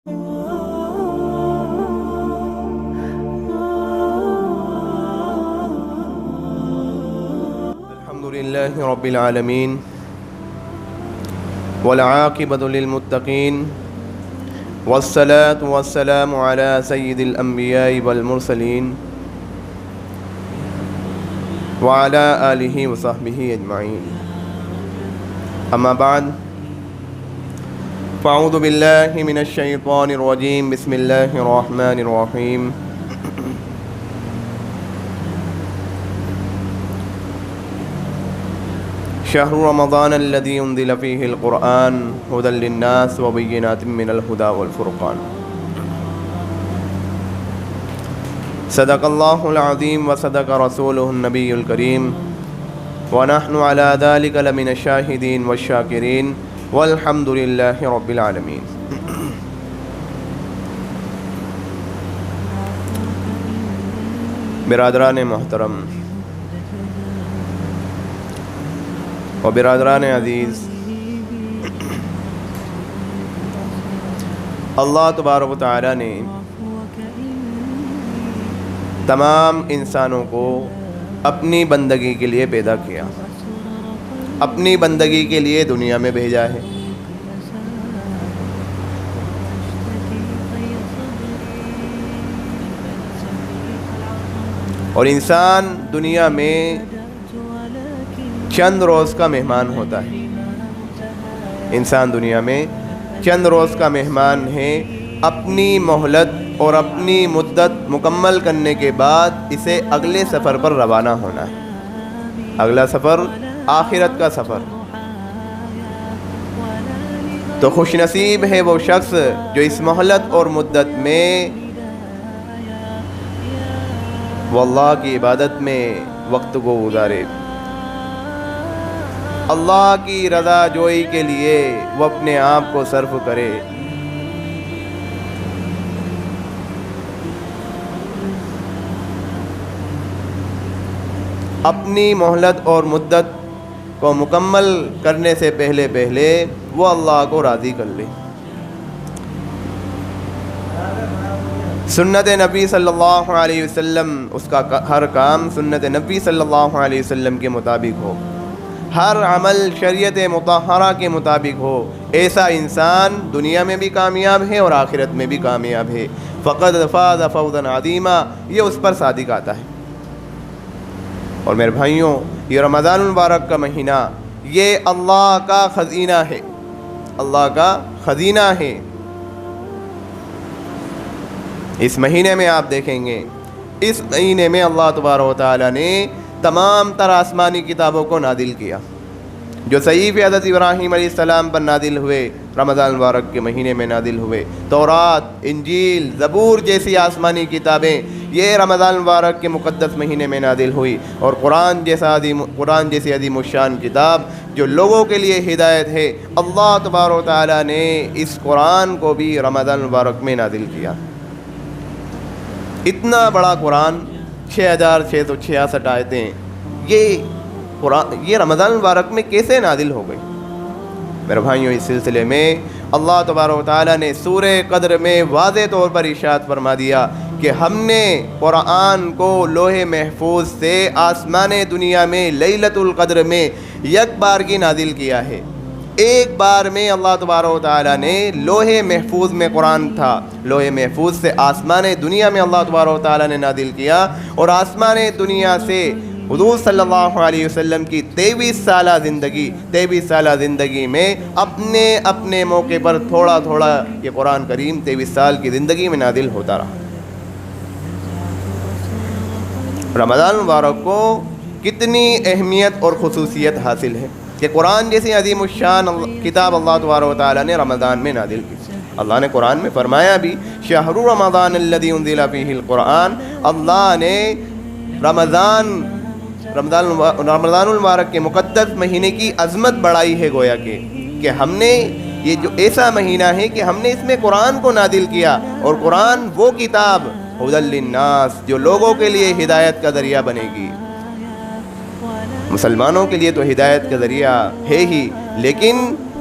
لله رب العالمين والعاقبة للمتقين والصلاة والسلام على سيد الأنبياء والمرسلين وعلى آله وصحبه أجمعين أما بعد فأعوذ بالله من الشيطان الرجيم بسم الله الرحمن الرحيم شهر رمضان الذي أنزل فيه القرآن هدى للناس وبينات من الهدى والفرقان صدق الله العظيم وصدق رسوله النبي الكريم ونحن على ذلك لمن الشاهدين والشاكرين والحمد لله رب العالمين. برادران محترم و برادران عزیز، اللہ تبارک و تعالی نے تمام انسانوں کو اپنی بندگی کے لیے پیدا کیا، اپنی بندگی کے لیے دنیا میں بھیجا ہے. اور انسان دنیا میں چند روز کا مہمان ہوتا ہے. انسان دنیا میں چند روز کا مہمان ہے. اپنی مہلت اور اپنی مدت مکمل کرنے کے بعد اسے اگلے سفر پر روانہ ہونا ہے. اگلا سفر آخرت کا سفر. تو خوش نصیب ہے وہ شخص جو اس مہلت اور مدت میں وہ اللہ کی عبادت میں وقت کو گزارے، اللہ کی رضا جوئی کے لیے وہ اپنے آپ کو صرف کرے. اپنی مہلت اور مدت کو مکمل کرنے سے پہلے وہ اللہ کو راضی کر لے. سنت نبی صلی اللہ علیہ وسلم، اس کا ہر کام سنت نبی صلی اللہ علیہ وسلم کے مطابق ہو، ہر عمل شریعت مطہرہ کے مطابق ہو. ایسا انسان دنیا میں بھی کامیاب ہے اور آخرت میں بھی کامیاب ہے. فقد فاز فوزا عظیما، یہ اس پر صادق آتا ہے. اور میرے بھائیوں، یہ رمضان المبارک کا مہینہ یہ اللہ کا خزینہ ہے، اللہ کا خزینہ ہے. اس مہینے میں آپ دیکھیں گے، اس مہینے میں اللہ تبارک و تعالی نے تمام تر آسمانی کتابوں کو نازل کیا. جو صحیف حضرت ابراہیم علیہ السلام پر نازل ہوئے رمضان المبارک کے مہینے میں نازل ہوئے. تورات، انجیل، زبور جیسی آسمانی کتابیں یہ رمضان المبارک کے مقدس مہینے میں نازل ہوئی. اور قرآن جیسی عظیم الشان کتاب جو لوگوں کے لیے ہدایت ہے، اللہ تبارک و تعالی نے اس قرآن کو بھی رمضان المبارک میں نازل کیا. اتنا بڑا قرآن، 6666 آیتیں، یہ رمضان المبارک میں کیسے نازل ہو گئی؟ میرے بھائیوں، اس سلسلے میں اللہ تبارک و تعالیٰ نے سورہ قدر میں واضح طور پر ارشاد فرما دیا کہ ہم نے قرآن کو لوح محفوظ سے آسمان دنیا میں لیلۃ القدر میں یک بار کی نازل کیا ہے. ایک بار میں اللہ تبارک و تعالیٰ نے لوح محفوظ میں قرآن تھا، لوح محفوظ سے آسمان دنیا میں اللہ تبارک و تعالیٰ نے نازل کیا. اور آسمان دنیا سے حضور صلی اللہ علیہ وسلم کی 23 سالہ زندگی میں اپنے موقع پر تھوڑا تھوڑا یہ قرآن کریم 23 سال کی زندگی میں نازل ہوتا رہا. رمضان مبارک کو کتنی اہمیت اور خصوصیت حاصل ہے کہ قرآن جیسی عظیم الشان کتاب اللہ تبارک و تعالیٰ نے رمضان میں نازل کی. اللہ نے قرآن میں فرمایا بھی، شہر رمضان الذی انزل فیہ القرآن. اللہ نے رمضان المبارک کے مقدس مہینے کی عظمت بڑھائی ہے. گویا کہ ہم نے یہ جو ایسا مہینہ ہے کہ ہم نے اس میں قرآن کو نازل کیا. اور قرآن وہ کتاب ہدی للناس جو لوگوں کے لیے ہدایت کا ذریعہ بنے گی. مسلمانوں کے لیے تو ہدایت کا ذریعہ ہے ہی، لیکن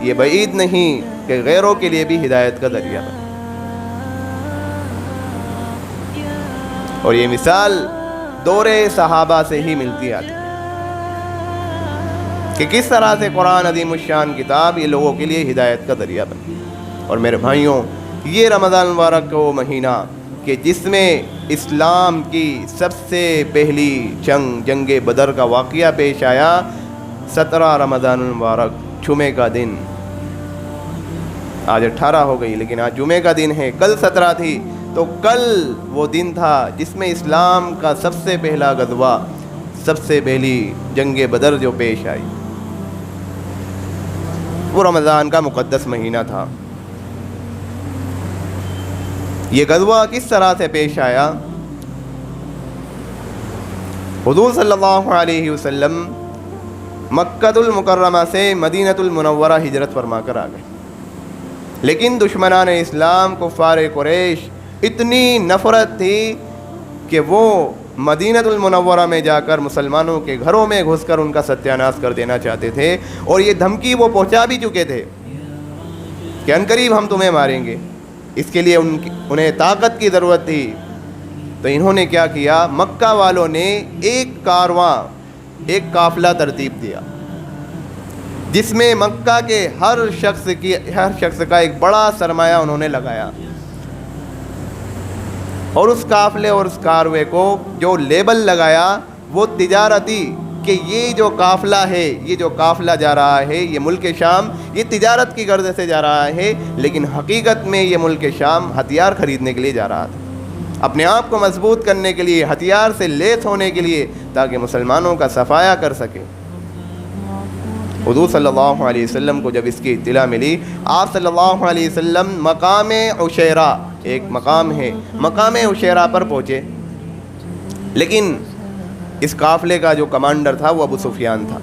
یہ بعید نہیں کہ غیروں کے لیے بھی ہدایت کا ذریعہ بنے. اور یہ مثال دور صحابہ سے ہی ملتی آتی کہ کس طرح سے قرآن عظیم الشان کتاب یہ لوگوں کے لیے ہدایت کا ذریعہ بنی۔ اور میرے بھائیوں، یہ رمضان مبارک کا وہ مہینہ کہ جس میں اسلام کی سب سے پہلی جنگ بدر کا واقعہ پیش آیا، 17 رمضان المبارک جمعے کا دن، آج 18 ہو گئی لیکن آج جمعے کا دن ہے، کل 17 تھی، تو کل وہ دن تھا جس میں اسلام کا سب سے پہلا غزوہ، سب سے پہلی جنگ بدر جو پیش آئی، وہ رمضان کا مقدس مہینہ تھا۔ یہ غزوہ کس طرح سے پیش آیا؟ حضور صلی اللہ علیہ وسلم مکہ المکرمہ سے مدینہ المنورہ ہجرت فرما کر آ گئے، لیکن دشمنان اسلام کفار قریش اتنی نفرت تھی کہ وہ مدینہ المنورہ میں جا کر مسلمانوں کے گھروں میں گھس کر ان کا ستیہ ناش کر دینا چاہتے تھے، اور یہ دھمکی وہ پہنچا بھی چکے تھے کہ عنقریب ہم تمہیں ماریں گے۔ اس کے لیے انہیں طاقت کی ضرورت تھی، تو انہوں نے کیا کیا، مکہ والوں نے ایک کارواں، ایک قافلہ ترتیب دیا جس میں مکہ کے ہر شخص کا ایک بڑا سرمایہ انہوں نے لگایا، اور اس قافلے اور اس کاروے کو جو لیبل لگایا وہ تجارتی، کہ یہ جو قافلہ ہے، یہ جو قافلہ جا رہا ہے، یہ ملک شام یہ تجارت کی غرض سے جا رہا ہے، لیکن حقیقت میں یہ ملک شام ہتھیار خریدنے کے لیے جا رہا تھا، اپنے آپ کو مضبوط کرنے کے لیے، ہتھیار سے لیس ہونے کے لیے، تاکہ مسلمانوں کا صفایا کر سکے۔ حضور صلی اللہ علیہ وسلم کو جب اس کی اطلاع ملی، آپ صلی اللہ علیہ وسلم مقام عشیرہ، ایک مقام ہے، مقام عشیرہ پر پہنچے، لیکن اس قافلے کا جو کمانڈر تھا وہ ابو سفیان تھا۔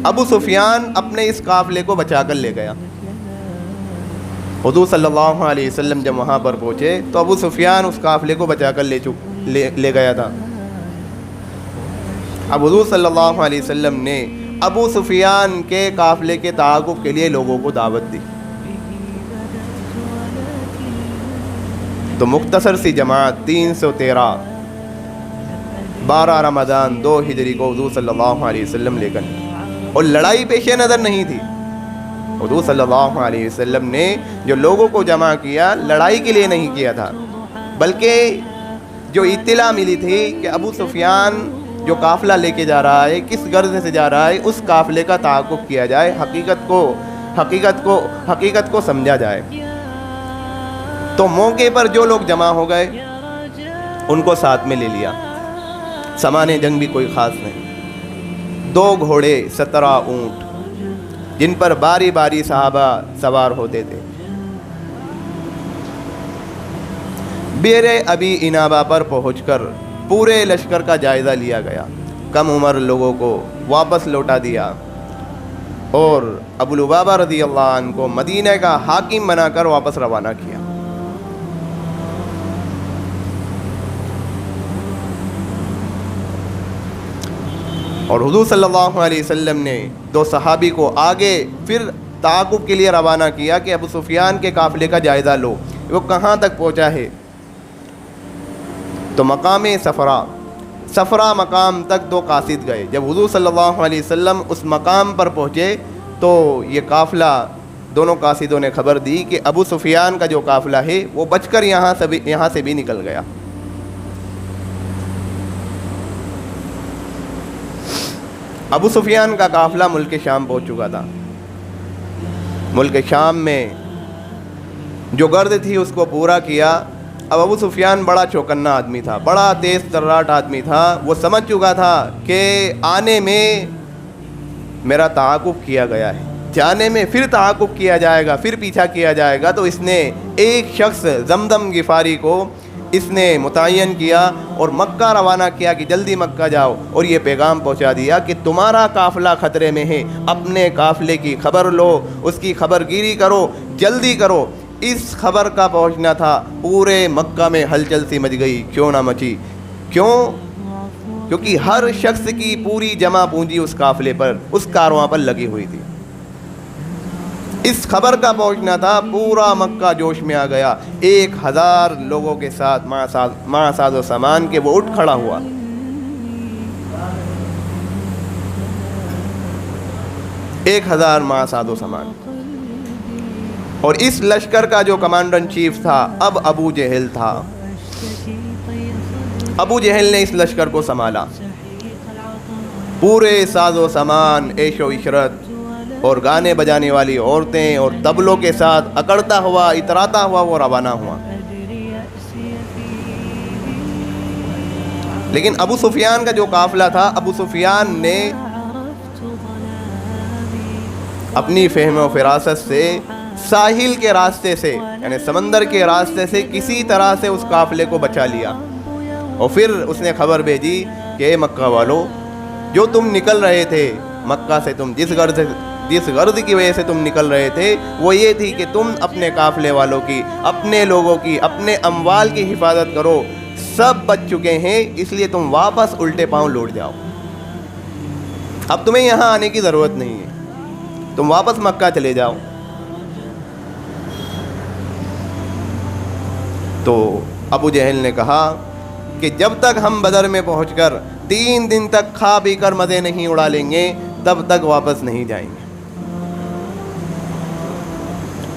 ابو سفیان اپنے اس قافلے کو بچا کر لے گیا۔ حضور صلی اللہ علیہ وسلم جب وہاں پر پہنچے تو ابو سفیان اس قافلے کو بچا کر لے گیا تھا۔ اب حضور صلی اللہ علیہ وسلم نے ابو سفیان کے قافلے کے تعاقب کے لیے لوگوں کو دعوت دی، تو مختصر سی جماعت 313 12 رمضان 2 ہجری کو حضور صلی اللہ علیہ وسلم لے کر، اور لڑائی پیش نظر نہیں تھی۔ حضور صلی اللہ علیہ وسلم نے جو لوگوں کو جمع کیا، لڑائی کے لیے نہیں کیا تھا، بلکہ جو اطلاع ملی تھی کہ ابو سفیان جو قافلہ لے کے جا رہا ہے، کس غرض سے جا رہا ہے، اس قافلے کا تعاقب کیا جائے، حقیقت کو سمجھا جائے۔ تو موقع پر جو لوگ جمع ہو گئے ان کو ساتھ میں لے لیا۔ سامان جنگ بھی کوئی خاص نہیں، 2 گھوڑے، 17 اونٹ، جن پر باری باری صحابہ سوار ہوتے تھے۔ بئر ابی انابہ پر پہنچ کر پورے لشکر کا جائزہ لیا گیا، کم عمر لوگوں کو واپس لوٹا دیا، اور ابو لبابہ رضی اللہ عنہ کو مدینہ کا حاکم بنا کر واپس روانہ کیا۔ اور حضور صلی اللہ علیہ وسلم نے 2 صحابی کو آگے پھر تعاقب کے لیے روانہ کیا کہ ابو سفیان کے قافلے کا جائزہ لو، وہ کہاں تک پہنچا ہے۔ تو مقام صفرا مقام تک 2 قاصد گئے۔ جب حضور صلی اللہ علیہ وسلم اس مقام پر پہنچے تو یہ قافلہ، دونوں قاصدوں نے خبر دی کہ ابو سفیان کا جو قافلہ ہے وہ بچ کر یہاں سے بھی نکل گیا۔ ابو سفیان کا قافلہ ملک شام پہنچ چکا تھا۔ ملک شام میں جو غرض تھی اس کو پورا کیا۔ اب ابو سفیان بڑا چوکنا آدمی تھا، بڑا تیز تراٹ آدمی تھا، وہ سمجھ چکا تھا کہ آنے میں میرا تعاقب کیا گیا ہے، جانے میں پھر تعاقب کیا جائے گا، پھر پیچھا کیا جائے گا۔ تو اس نے ایک شخص زمزم غفاری کو اس نے متعین کیا اور مکہ روانہ کیا کہ جلدی مکہ جاؤ، اور یہ پیغام پہنچا دیا کہ تمہارا قافلہ خطرے میں ہے، اپنے قافلے کی خبر لو، اس کی خبر گیری کرو، جلدی کرو۔ اس خبر کا پہنچنا تھا، پورے مکہ میں ہلچل سی مچ گئی، کیوں نہ مچی؟ کیونکہ ہر شخص کی پوری جمع پونجی اس قافلے پر، اس کارواں پر لگی ہوئی تھی۔ اس خبر کا پہنچنا تھا، پورا مکہ جوش میں آ گیا. 1000 لوگوں کے ساتھ مع ساز و سامان کے وہ اٹھ کھڑا ہوا. 1000 مع ساز و سامان. اور اس لشکر کا جو کمانڈر ان چیف تھا اب ابو جہل تھا. ابو جہل نے اس لشکر کو سنبھالا. پورے ساز و سامان، عیش و عشرت اور گانے بجانے والی عورتیں اور طبلوں کے ساتھ اکڑتا ہوا اتراتا ہوا وہ روانہ ہوا. لیکن ابو سفیان کا جو قافلہ تھا، ابو سفیان نے اپنی فہم و فراست سے ساحل کے راستے سے، یعنی سمندر کے راستے سے کسی طرح سے اس قافلے کو بچا لیا. اور پھر اس نے خبر بھیجی کہ اے مکہ والو، جو تم نکل رہے تھے مکہ سے، تم جس غرض کی وجہ سے تم نکل رہے تھے وہ یہ تھی کہ تم اپنے قافلے والوں کی، اپنے لوگوں کی، اپنے اموال کی حفاظت کرو. سب بچ چکے ہیں، اس لیے تم واپس الٹے پاؤں لوٹ جاؤ. اب تمہیں یہاں آنے کی ضرورت نہیں ہے، تم واپس مکہ چلے جاؤ. تو ابو جہل نے کہا کہ جب تک ہم بدر میں پہنچ کر 3 دن تک کھا پی کر مزے نہیں اڑا لیں گے تب تک واپس نہیں جائیں گے.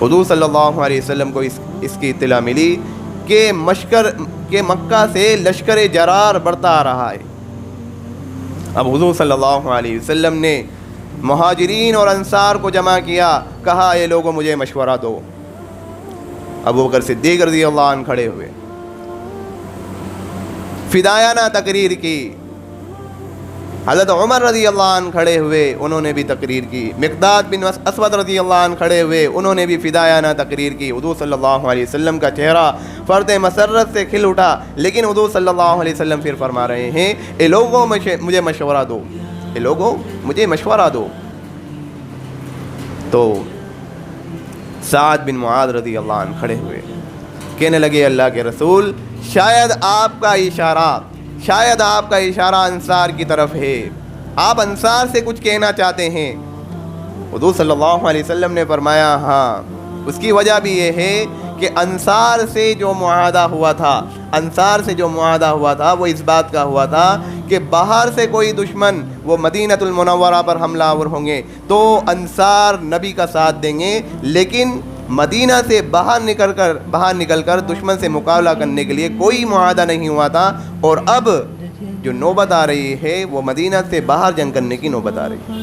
حضور صلی اللہ علیہ وسلم کو اس کی اطلاع ملی کہ مکہ سے لشکر جرار بڑھتا آ رہا ہے. اب حضور صلی اللہ علیہ وسلم نے مہاجرین اور انصار کو جمع کیا، کہا اے لوگوں مجھے مشورہ دو. ابو بکر صدیق رضی اللہ عنہ کھڑے ہوئے، فدایانہ تقریر کی. حضرت عمر رضی اللہ عنہ کھڑے ہوئے، انہوں نے بھی تقریر کی. مقداد بن اسود رضی اللہ عنہ کھڑے ہوئے، انہوں نے بھی فدایانہ تقریر کی. حضور صلی اللہ علیہ وسلم کا چہرہ فرط مسرت سے کھل اٹھا. لیکن حضور صلی اللہ علیہ وسلم پھر فرما رہے ہیں اے لوگوں مجھے مشورہ دو، اے لوگوں مجھے مشورہ دو. تو سعد بن معاذ رضی اللہ عنہ کھڑے ہوئے، کہنے لگے اللہ کے رسول، شاید آپ کا اشارہ انصار کی طرف ہے، آپ انصار سے کچھ کہنا چاہتے ہیں. حضور صلی اللہ علیہ وسلم نے فرمایا ہاں، اس کی وجہ بھی یہ ہے کہ انصار سے جو معاہدہ ہوا تھا وہ اس بات کا ہوا تھا کہ باہر سے کوئی دشمن وہ مدینۃ المنورہ پر حملہ آور ہوں گے تو انصار نبی کا ساتھ دیں گے، لیکن مدینہ سے باہر نکل کر دشمن سے مقابلہ کرنے کے لیے کوئی معاہدہ نہیں ہوا تھا. اور اب جو نوبت آ رہی ہے وہ مدینہ سے باہر جنگ کرنے کی نوبت آ رہی ہے.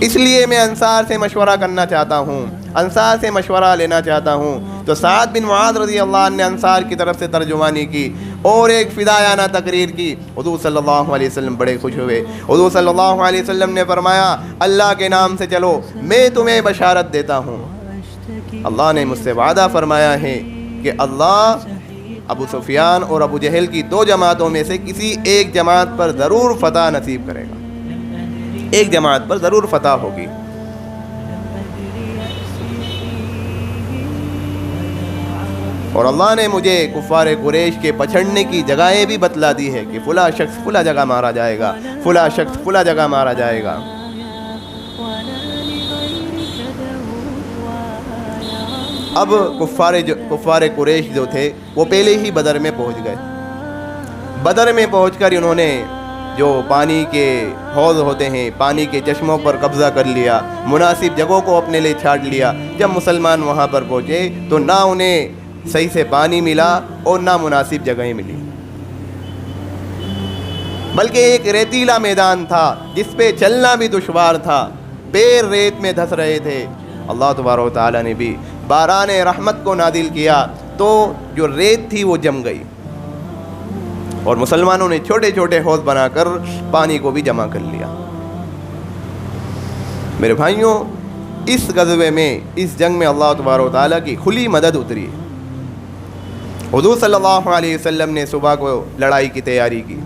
اس لیے میں انصار سے مشورہ کرنا چاہتا ہوں، انصار سے مشورہ لینا چاہتا ہوں. تو سعد بن معاذ رضی اللہ عنہ نے انصار کی طرف سے ترجمانی کی اور ایک فدایانہ تقریر کی. حضور صلی اللہ علیہ وسلم بڑے خوش ہوئے. حضور صلی اللہ علیہ وسلم نے فرمایا اللہ کے نام سے چلو، میں تمہیں بشارت دیتا ہوں، اللہ نے مجھ سے وعدہ فرمایا ہے کہ اللہ ابو سفیان اور ابو جہل کی 2 جماعتوں میں سے کسی ایک جماعت پر ضرور فتح نصیب کرے گا، ایک جماعت پر ضرور فتح ہوگی. اور اللہ نے مجھے کفار قریش کے پچھڑنے کی جگہیں بھی بتلا دی ہے کہ فلاں شخص فلاں جگہ مارا جائے گا، فلاں شخص فلاں جگہ مارا جائے گا. اب کفار قریش جو تھے وہ پہلے ہی بدر میں پہنچ گئے. بدر میں پہنچ کر انہوں نے جو پانی کے حوض ہوتے ہیں، پانی کے چشموں پر قبضہ کر لیا، مناسب جگہوں کو اپنے لیے چھانٹ لیا. جب مسلمان وہاں پر پہنچے تو نہ انہیں صحیح سے پانی ملا اور نہ مناسب جگہیں ملی، بلکہ ایک ریتیلا میدان تھا جس پہ چلنا بھی دشوار تھا، پیر ریت میں دھس رہے تھے. اللہ تبارک و تعالیٰ نے بھی باران رحمت کو نازل کیا تو جو ریت تھی وہ جم گئی اور مسلمانوں نے چھوٹے چھوٹے حوض بنا کر پانی کو بھی جمع کر لیا. میرے بھائیوں، اس غزوے میں، اس جنگ میں اللہ تبارک و تعالیٰ کی کھلی مدد اتری. حضور صلی اللہ علیہ وسلم نے صبح کو لڑائی کی تیاری کی،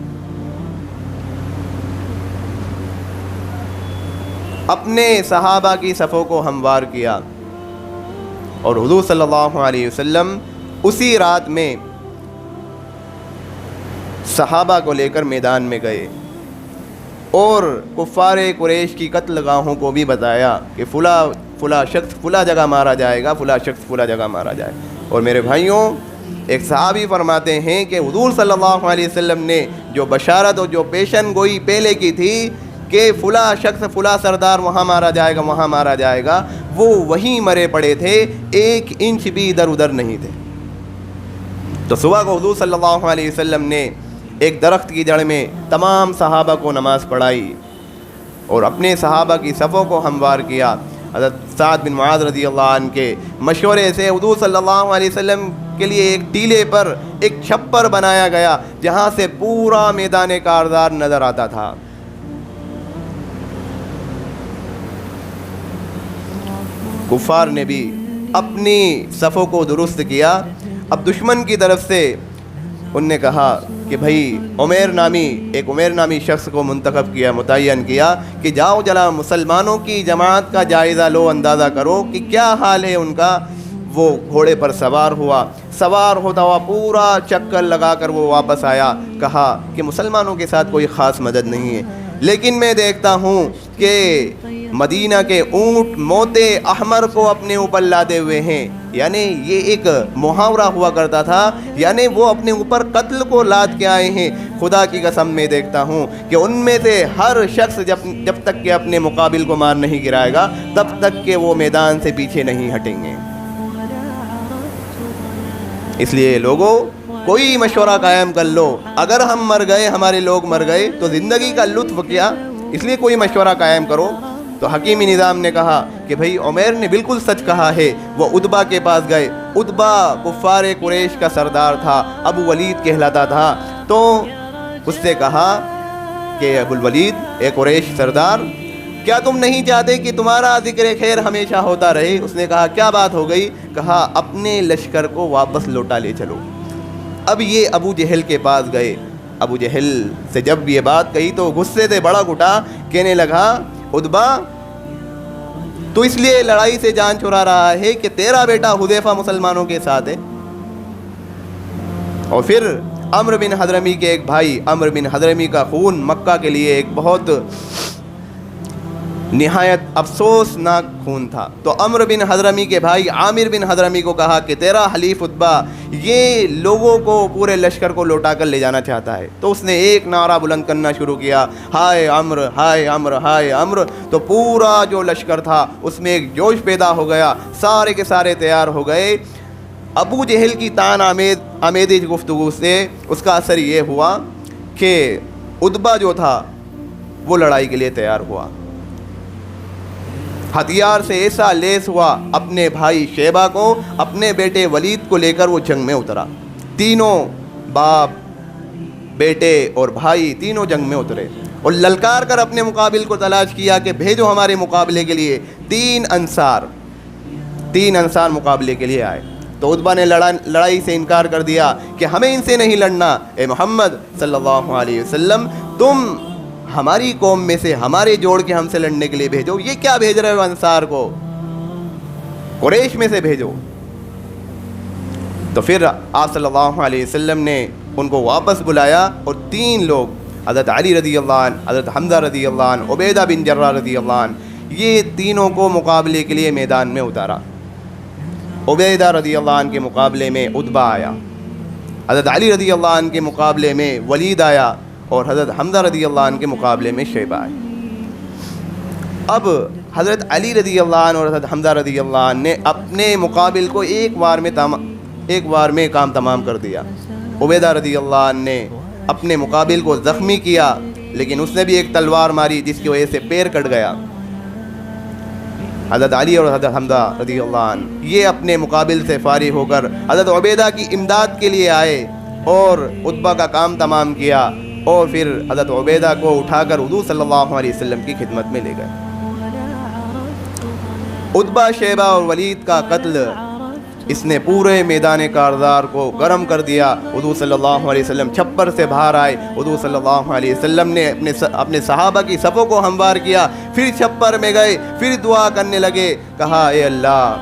اپنے صحابہ کی صفوں کو ہموار کیا اور حضور صلی اللہ علیہ وسلم اسی رات میں صحابہ کو لے کر میدان میں گئے اور کفار قریش کی قتل گاہوں کو بھی بتایا کہ فلاں فلاں شخص فلاں جگہ مارا جائے گا، فلاں شخص فلاں جگہ مارا جائے گا۔ اور میرے بھائیوں، ایک صحابی فرماتے ہیں کہ حضور صلی اللہ علیہ وسلم نے جو بشارت اور جو پیشن گوئی پہلے کی تھی کہ فلاں شخص فلاں سردار وہاں مارا جائے گا، وہاں مارا جائے گا، وہ وہیں مرے پڑے تھے، 1 انچ بھی ادھر ادھر نہیں تھے۔ تو صبح کو حضور صلی اللہ علیہ وسلم نے ایک درخت کی جڑ میں تمام صحابہ کو نماز پڑھائی اور اپنے صحابہ کی صفوں کو ہموار کیا۔ حضرت سعد بن معاذ رضی اللہ عنہ کے مشورے سے حضور صلی اللہ علیہ وسلم کے لیے ایک ٹیلے پر ایک چھپر بنایا گیا جہاں سے پورا میدان کارزار نظر آتا تھا۔ کفار نے بھی اپنی صفوں کو درست کیا۔ اب دشمن کی طرف سے ان نے کہا کہ بھائی عمیر نامی شخص کو منتخب کیا، متعین کیا کہ جاؤ جلا مسلمانوں کی جماعت کا جائزہ لو، اندازہ کرو کہ کیا حال ہے ان کا۔ وہ گھوڑے پر سوار ہوتا ہوا پورا چکر لگا کر وہ واپس آیا، کہا کہ مسلمانوں کے ساتھ کوئی خاص مدد نہیں ہے، لیکن میں دیکھتا ہوں کہ مدینہ کے اونٹ موت احمر کو اپنے اوپر لادے ہوئے ہیں۔ یعنی یہ ایک محاورہ ہوا کرتا تھا، یعنی وہ اپنے اوپر قتل کو لاد کے آئے ہیں۔ خدا کی قسم میں دیکھتا ہوں کہ ان میں سے ہر شخص جب تک کہ اپنے مقابل کو مار نہیں گرائے گا تب تک کہ وہ میدان سے پیچھے نہیں ہٹیں گے۔ اس لیے لوگوں، کوئی مشورہ قائم کر لو، اگر ہم مر گئے، ہمارے لوگ مر گئے تو زندگی کا لطف کیا؟ اس لیے کوئی مشورہ قائم کرو۔ تو حکیمی نظام نے کہا کہ بھائی عمیر نے بالکل سچ کہا ہے۔ وہ عتبہ کے پاس گئے۔ عتبہ کفار قریش کا سردار تھا، ابو ولید کہلاتا تھا۔ تو اس سے کہا کہ ابو الولید، اے قریش سردار، کیا تم نہیں چاہتے کہ تمہارا ذکر خیر ہمیشہ ہوتا رہے؟ اس نے کہا کیا بات ہو گئی؟ کہا اپنے لشکر کو واپس لوٹا لے چلو۔ اب یہ ابو جہل کے پاس گئے۔ ابو جہل سے جب یہ بات کہی تو غصے سے بڑا گھٹا، کہنے لگا عتبہ، تو اس لیے لڑائی سے جان چھڑا رہا ہے کہ تیرا بیٹا حذیفہ مسلمانوں کے ساتھ ہے؟ اور پھر عمرو بن حضرمی کے ایک بھائی، عمرو بن حضرمی کا خون مکہ کے لیے ایک بہت نہایت افسوسناک خون تھا۔ تو عمرو بن حضرمی کے بھائی عامر بن حضرمی کو کہا کہ تیرا حلیف عتبہ یہ لوگوں کو، پورے لشکر کو لوٹا کر لے جانا چاہتا ہے۔ تو اس نے ایک نعرہ بلند کرنا شروع کیا، ہائے عمرو، ہائے عمرو، ہائے عمرو۔ تو پورا جو لشکر تھا اس میں ایک جوش پیدا ہو گیا، سارے کے سارے تیار ہو گئے۔ ابو جہل کی طعن آمیزی گفتگو سے اس کا اثر یہ ہوا کہ عتبہ جو تھا وہ لڑائی کے لیے تیار ہوا، ہتھیار سے ایسا لیس ہوا، اپنے بھائی شیبہ کو، اپنے بیٹے ولید کو لے کر وہ جنگ میں اترا۔ تینوں باپ، بیٹے اور بھائی تینوں جنگ میں اترے اور للکار کر اپنے مقابل کو تلاش کیا کہ بھیجو ہمارے مقابلے کے لیے۔ 3 انصار مقابلے کے لیے آئے۔ تو عتبہ نے لڑائی سے انکار کر دیا کہ ہمیں ان سے نہیں لڑنا، اے محمد صلی اللہ علیہ وسلم، تم ہماری قوم میں سے ہمارے جوڑ کے ہم سے لڑنے کے لیے بھیجو۔ یہ کیا بھیج رہے ہو انصار کو؟ قریش میں سے بھیجو۔ تو پھر آپ صلی اللہ علیہ وسلم نے ان کو واپس بلایا اور 3 لوگ، حضرت علی رضی اللہ عنہ، حضرت حمزہ رضی اللہ عنہ، عبیدہ بن جراح رضی اللہ عنہ، یہ تینوں کو مقابلے کے لیے میدان میں اتارا۔ عبیدہ رضی اللہ عنہ کے مقابلے میں عتبہ آیا، حضرت علی رضی اللہ عنہ کے مقابلے میں ولید آیا اور حضرت حمزہ رضی اللہ عنہ کے مقابلے میں شیبہ آئے۔ اب حضرت علی رضی اللہ عنہ اور حضرت حمزہ رضی اللہ عنہ نے اپنے مقابل کو ایک بار میں کام تمام کر دیا۔ عبیدہ رضی اللہ عنہ نے اپنے مقابل کو زخمی کیا، لیکن اس نے بھی ایک تلوار ماری جس کی وجہ سے پیر کٹ گیا۔ حضرت علی اور حضرت حمزہ رضی اللہ عنہ یہ اپنے مقابل سے فارغ ہو کر حضرت عبیدہ کی امداد کے لیے آئے اور عتبہ کا کام تمام کیا، اور پھر حضرت عبیدہ کو اٹھا کر حضور صلی اللہ علیہ وسلم کی خدمت میں لے گئے۔ عتبہ، شیبہ اور ولید کا قتل اس نے پورے میدان کارزار کو گرم کر دیا۔ حضور صلی اللہ علیہ وسلم چھپر سے باہر آئے، حضور صلی اللہ علیہ وسلم نے اپنے صحابہ کی صفوں کو ہموار کیا، پھر چھپر میں گئے، پھر دعا کرنے لگے، کہا اے اللہ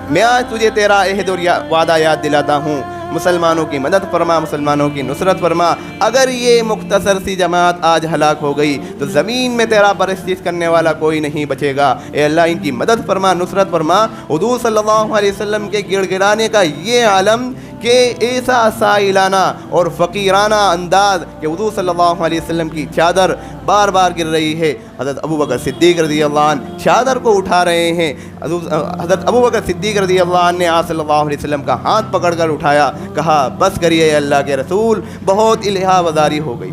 میں آج تجھے تیرا عہد اور وعدہ یاد دلاتا ہوں، مسلمانوں کی مدد فرما، مسلمانوں کی نصرت فرما۔ اگر یہ مختصر سی جماعت آج ہلاک ہو گئی تو زمین میں تیرا پرستش کرنے والا کوئی نہیں بچے گا۔ اے اللہ ان کی مدد فرما، نصرت فرما۔ حضور صلی اللہ علیہ وسلم کے گڑ گڑانے کا یہ عالم کہ ایسا سائلانہ اور فقیرانہ انداز کہ حضور صلی اللہ علیہ وسلم کی چادر بار بار گر رہی ہے۔ حضرت ابو بکر صدیق رضی اللہ عنہ چادر کو اٹھا رہے ہیں۔ حضرت ابو بکر صدیق رضی اللہ عنہ نے آپ صلی اللہ علیہ وسلم کا ہاتھ پکڑ کر اٹھایا، کہا بس کریے اللہ کے رسول، بہت الہا وزاری ہو گئی۔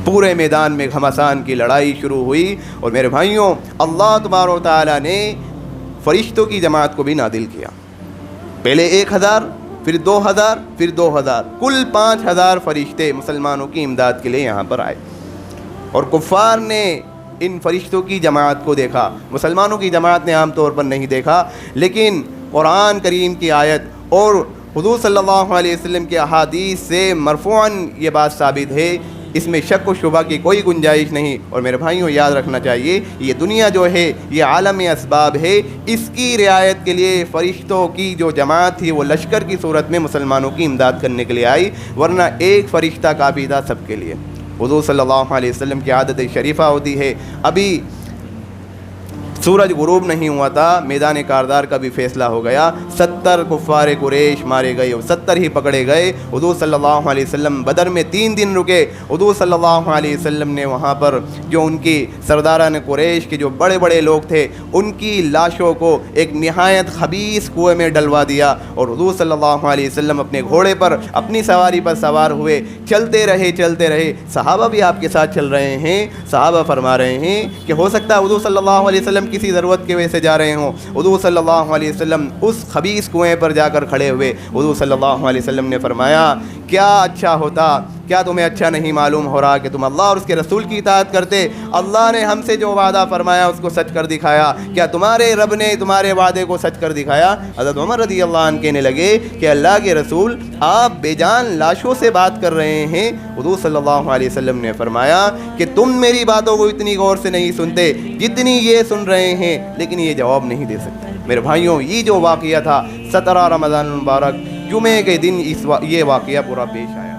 پورے میدان میں گھمسان کی لڑائی شروع ہوئی، اور میرے بھائیوں اللہ تبارک و تعالیٰ نے فرشتوں کی جماعت کو بھی نازل کیا۔ پہلے 1000، پھر 2000، پھر 2000، کل 5000 فرشتے مسلمانوں کی امداد کے لیے یہاں پر آئے، اور کفار نے ان فرشتوں کی جماعت کو دیکھا۔ مسلمانوں کی جماعت نے عام طور پر نہیں دیکھا، لیکن قرآن کریم کی آیت اور حضور صلی اللہ علیہ وسلم کے احادیث سے مرفوعاً یہ بات ثابت ہے، اس میں شک و شبہ کی کوئی گنجائش نہیں۔ اور میرے بھائیوں یاد رکھنا چاہیے، یہ دنیا جو ہے یہ عالم اسباب ہے، اس کی رعایت کے لیے فرشتوں کی جو جماعت تھی وہ لشکر کی صورت میں مسلمانوں کی امداد کرنے کے لیے آئی، ورنہ ایک فرشتہ کافی تھا سب کے لیے۔ حضور صلی اللہ علیہ وسلم کی عادت شریفہ ہوتی ہے، ابھی سورج غروب نہیں ہوا تھا، میدان کاردار کا بھی فیصلہ ہو گیا، 70 کفار قریش مارے گئے اور 70 ہی پکڑے گئے۔ حضور صلی اللہ علیہ وسلم بدر میں 3 دن رکے۔ حضور صلی اللہ علیہ وسلم نے وہاں پر جو ان کی سرداران قریش کے جو بڑے بڑے لوگ تھے ان کی لاشوں کو ایک نہایت خبیث کنویں میں ڈلوا دیا، اور حضور صلی اللہ علیہ وسلم اپنے گھوڑے پر اپنی سواری پر سوار ہوئے، چلتے رہے۔ صحابہ بھی آپ کے ساتھ چل رہے ہیں۔ صحابہ فرما رہے ہیں کہ ہو سکتا ہے حضور صلی اللہ علیہ وسلم کسی ضرورت کی وجہ سے جا رہے ہوں۔ حضور صلی اللہ علیہ وسلم اس خبیث کنویں پر جا کر کھڑے ہوئے۔ حضور صلی اللہ علیہ وسلم نے فرمایا کیا اچھا ہوتا، کیا تمہیں اچھا نہیں معلوم ہو رہا کہ تم اللہ اور اس کے رسول کی اطاعت کرتے؟ اللہ نے ہم سے جو وعدہ فرمایا اس کو سچ کر دکھایا، کیا تمہارے رب نے تمہارے وعدے کو سچ کر دکھایا؟ حضرت عمر رضی اللہ عنہ کہنے لگے کہ اللہ کے رسول آپ بے جان لاشوں سے بات کر رہے ہیں۔ حضور صلی اللہ علیہ وسلم نے فرمایا کہ تم میری باتوں کو اتنی غور سے نہیں سنتے جتنی یہ سن رہے ہیں، لیکن یہ جواب نہیں دے سکتے۔ میرے بھائیوں یہ جو واقعہ تھا 17 رمضان المبارک جمعے کے دن یہ واقعہ پورا پیش آیا۔